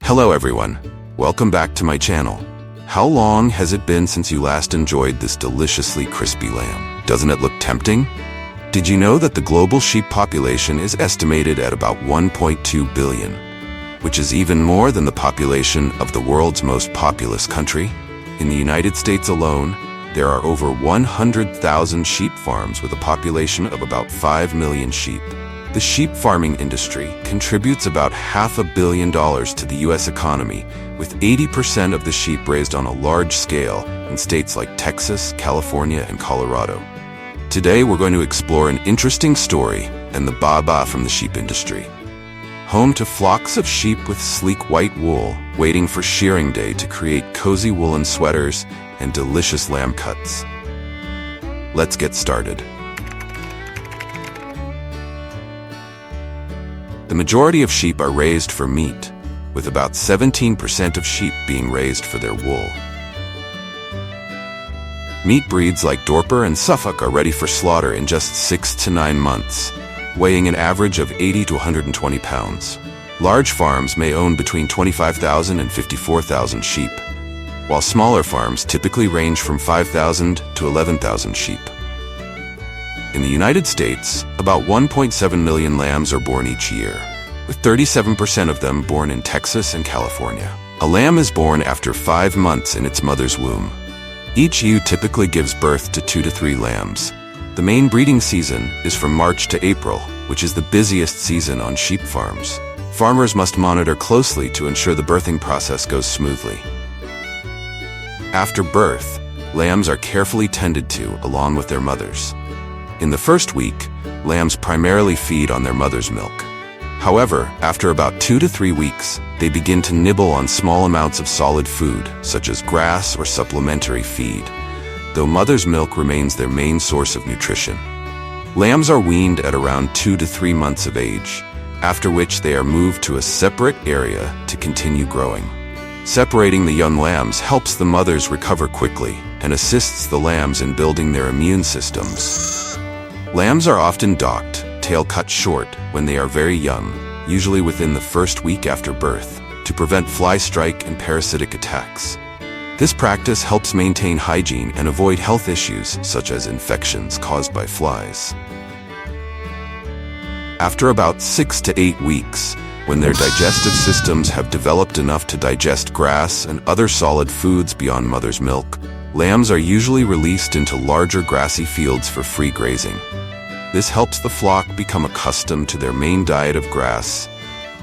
Hello everyone, welcome back to my channel. How long has it been since you last enjoyed this deliciously crispy lamb? Doesn't it look tempting? Did you know that the global sheep population is estimated at about 1.2 billion, which is even more than the population of the world's most populous country? In the United States alone, there are over 100,000 sheep farms with a population of about 5 million sheep. The sheep farming industry contributes about $500 million to the U.S. economy, with 80% of the sheep raised on a large scale in states like Texas, California, and Colorado. Today we're going to explore an interesting story and the baba from the sheep industry. Home to flocks of sheep with sleek white wool, waiting for shearing day to create cozy woolen sweaters and delicious lamb cuts. Let's get started. The majority of sheep are raised for meat, with about 17% of sheep being raised for their wool. Meat breeds like Dorper and Suffolk are ready for slaughter in just 6 to 9 months, weighing an average of 80 to 120 pounds. Large farms may own between 25,000 and 54,000 sheep, while smaller farms typically range from 5,000 to 11,000 sheep. In the United States, about 1.7 million lambs are born each year, with 37% of them born in Texas and California. A lamb is born after 5 months in its mother's womb. Each ewe typically gives birth to 2 to 3 lambs. The main breeding season is from March to April, which is the busiest season on sheep farms. Farmers must monitor closely to ensure the birthing process goes smoothly. After birth, lambs are carefully tended to along with their mothers. In the first week, lambs primarily feed on their mother's milk. However, after about 2 to 3 weeks, they begin to nibble on small amounts of solid food, such as grass or supplementary feed, though mother's milk remains their main source of nutrition. Lambs are weaned at around 2 to 3 months of age, after which they are moved to a separate area to continue growing. Separating the young lambs helps the mothers recover quickly and assists the lambs in building their immune systems. Lambs are often docked, tail cut short, when they are very young, usually within the first week after birth, to prevent fly strike and parasitic attacks. This practice helps maintain hygiene and avoid health issues such as infections caused by flies. After about 6 to 8 weeks, when their digestive systems have developed enough to digest grass and other solid foods beyond mother's milk, lambs are usually released into larger grassy fields for free grazing. This helps the flock become accustomed to their main diet of grass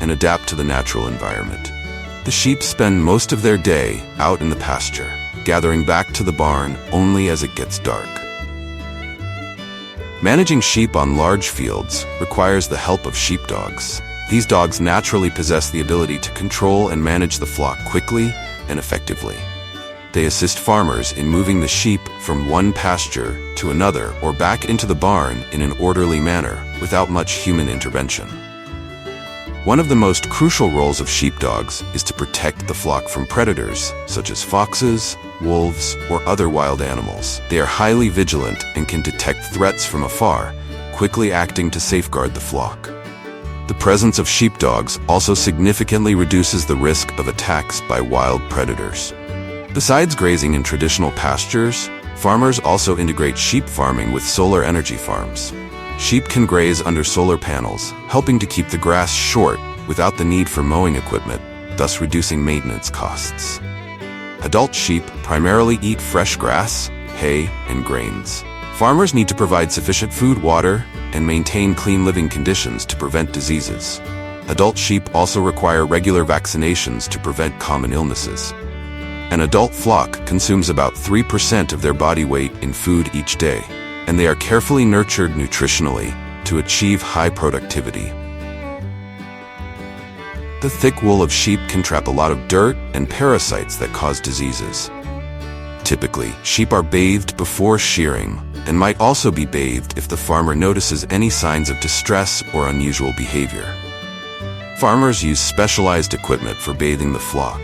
and adapt to the natural environment. The sheep spend most of their day out in the pasture, gathering back to the barn only as it gets dark. Managing sheep on large fields requires the help of sheepdogs. These dogs naturally possess the ability to control and manage the flock quickly and effectively. They assist farmers in moving the sheep from one pasture to another or back into the barn in an orderly manner without much human intervention. One of the most crucial roles of sheepdogs is to protect the flock from predators such as foxes, wolves, or other wild animals. They are highly vigilant and can detect threats from afar, quickly acting to safeguard the flock. The presence of sheepdogs also significantly reduces the risk of attacks by wild predators. Besides grazing in traditional pastures, farmers also integrate sheep farming with solar energy farms. Sheep can graze under solar panels, helping to keep the grass short without the need for mowing equipment, thus reducing maintenance costs. Adult sheep primarily eat fresh grass, hay, and grains. Farmers need to provide sufficient food, water, and maintain clean living conditions to prevent diseases. Adult sheep also require regular vaccinations to prevent common illnesses. An adult flock consumes about 3% of their body weight in food each day, and they are carefully nurtured nutritionally to achieve high productivity. The thick wool of sheep can trap a lot of dirt and parasites that cause diseases. Typically, sheep are bathed before shearing and might also be bathed if the farmer notices any signs of distress or unusual behavior. Farmers use specialized equipment for bathing the flock.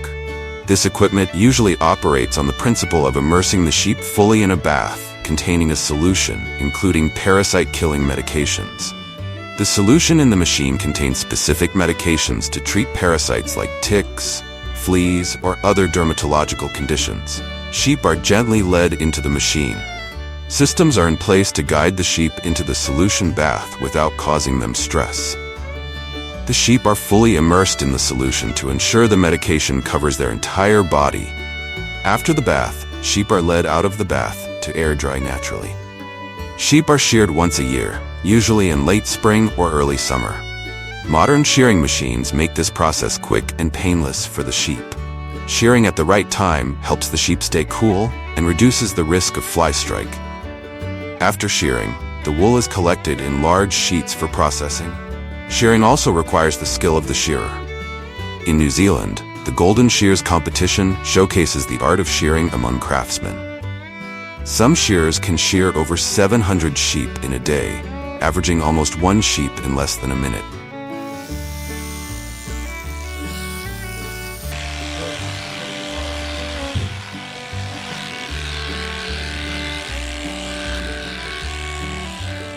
This equipment usually operates on the principle of immersing the sheep fully in a bath containing a solution, including parasite-killing medications. The solution in the machine contains specific medications to treat parasites like ticks, fleas, or other dermatological conditions. Sheep are gently led into the machine. Systems are in place to guide the sheep into the solution bath without causing them stress. The sheep are fully immersed in the solution to ensure the medication covers their entire body. After the bath, sheep are led out of the bath to air dry naturally. Sheep are sheared once a year, usually in late spring or early summer. Modern shearing machines make this process quick and painless for the sheep. Shearing at the right time helps the sheep stay cool and reduces the risk of fly strike. After shearing, the wool is collected in large sheets for processing. Shearing also requires the skill of the shearer. In New Zealand, the Golden Shears competition showcases the art of shearing among craftsmen. Some shearers can shear over 700 sheep in a day, averaging almost one sheep in less than a minute.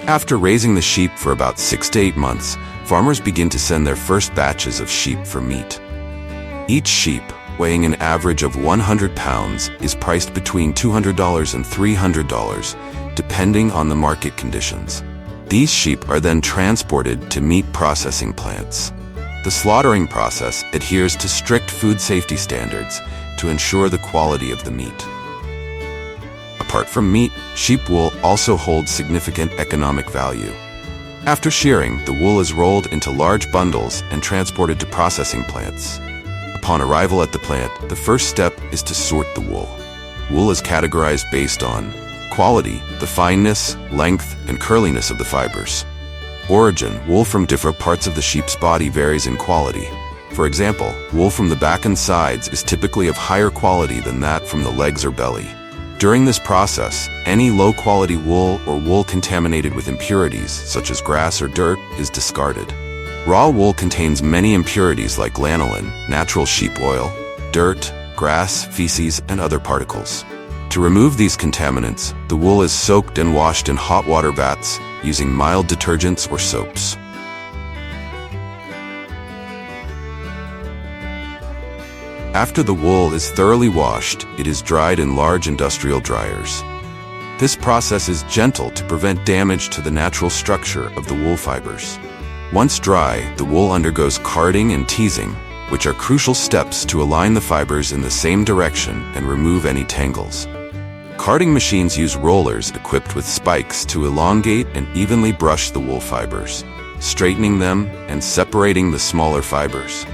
After raising the sheep for about 6 to 8 months, farmers begin to send their first batches of sheep for meat. Each sheep, weighing an average of 100 pounds, is priced between $200 and $300, depending on the market conditions. These sheep are then transported to meat processing plants. The slaughtering process adheres to strict food safety standards to ensure the quality of the meat. Apart from meat, sheep wool also holds significant economic value. After shearing, the wool is rolled into large bundles and transported to processing plants. Upon arrival at the plant, the first step is to sort the wool. Wool is categorized based on quality, the fineness, length, and curliness of the fibers. Origin, wool from different parts of the sheep's body varies in quality. For example, wool from the back and sides is typically of higher quality than that from the legs or belly. During this process, any low-quality wool or wool contaminated with impurities, such as grass or dirt, is discarded. Raw wool contains many impurities like lanolin, natural sheep oil, dirt, grass, feces, and other particles. To remove these contaminants, the wool is soaked and washed in hot water baths using mild detergents or soaps. After the wool is thoroughly washed, it is dried in large industrial dryers. This process is gentle to prevent damage to the natural structure of the wool fibers. Once dry, the wool undergoes carding and teasing, which are crucial steps to align the fibers in the same direction and remove any tangles. Carding machines use rollers equipped with spikes to elongate and evenly brush the wool fibers, straightening them and separating the smaller fibers.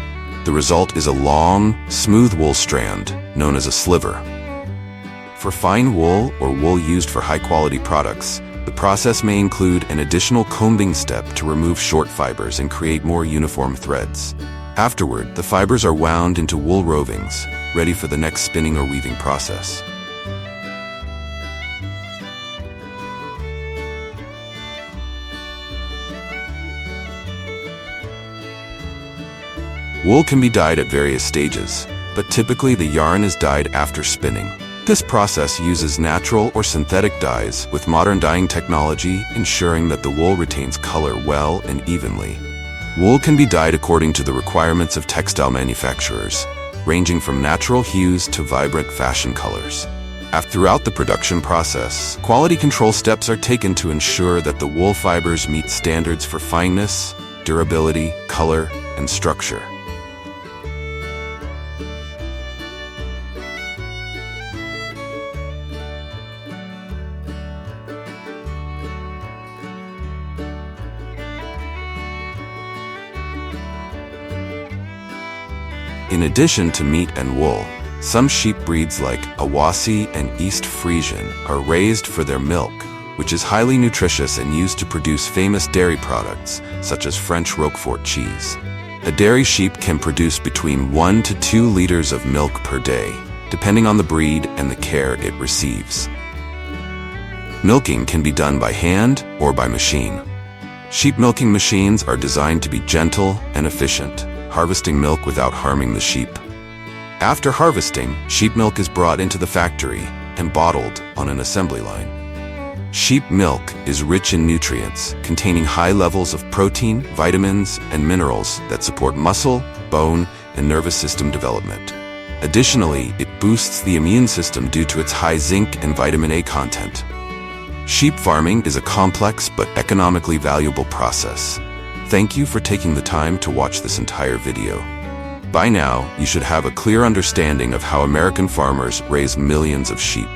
The result is a long, smooth wool strand, known as a sliver. For fine wool or wool used for high-quality products, the process may include an additional combing step to remove short fibers and create more uniform threads. Afterward, the fibers are wound into wool rovings, ready for the next spinning or weaving process. Wool can be dyed at various stages, but typically the yarn is dyed after spinning. This process uses natural or synthetic dyes with modern dyeing technology, ensuring that the wool retains color well and evenly. Wool can be dyed according to the requirements of textile manufacturers, ranging from natural hues to vibrant fashion colors. Throughout the production process, quality control steps are taken to ensure that the wool fibers meet standards for fineness, durability, color, and structure. In addition to meat and wool, some sheep breeds like Awassi and East Frisian are raised for their milk, which is highly nutritious and used to produce famous dairy products, such as French Roquefort cheese. A dairy sheep can produce between 1 to 2 liters of milk per day, depending on the breed and the care it receives. Milking can be done by hand or by machine. Sheep milking machines are designed to be gentle and efficient, harvesting milk without harming the sheep. After harvesting, sheep milk is brought into the factory and bottled on an assembly line. Sheep milk is rich in nutrients, containing high levels of protein, vitamins, and minerals that support muscle, bone, and nervous system development. Additionally, it boosts the immune system due to its high zinc and vitamin A content. Sheep farming is a complex but economically valuable process. Thank you for taking the time to watch this entire video. By now, you should have a clear understanding of how American farmers raise millions of sheep.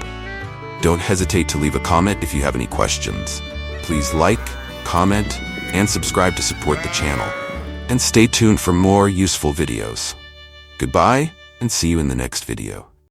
Don't hesitate to leave a comment if you have any questions. Please like, comment, and subscribe to support the channel. And stay tuned for more useful videos. Goodbye, and see you in the next video.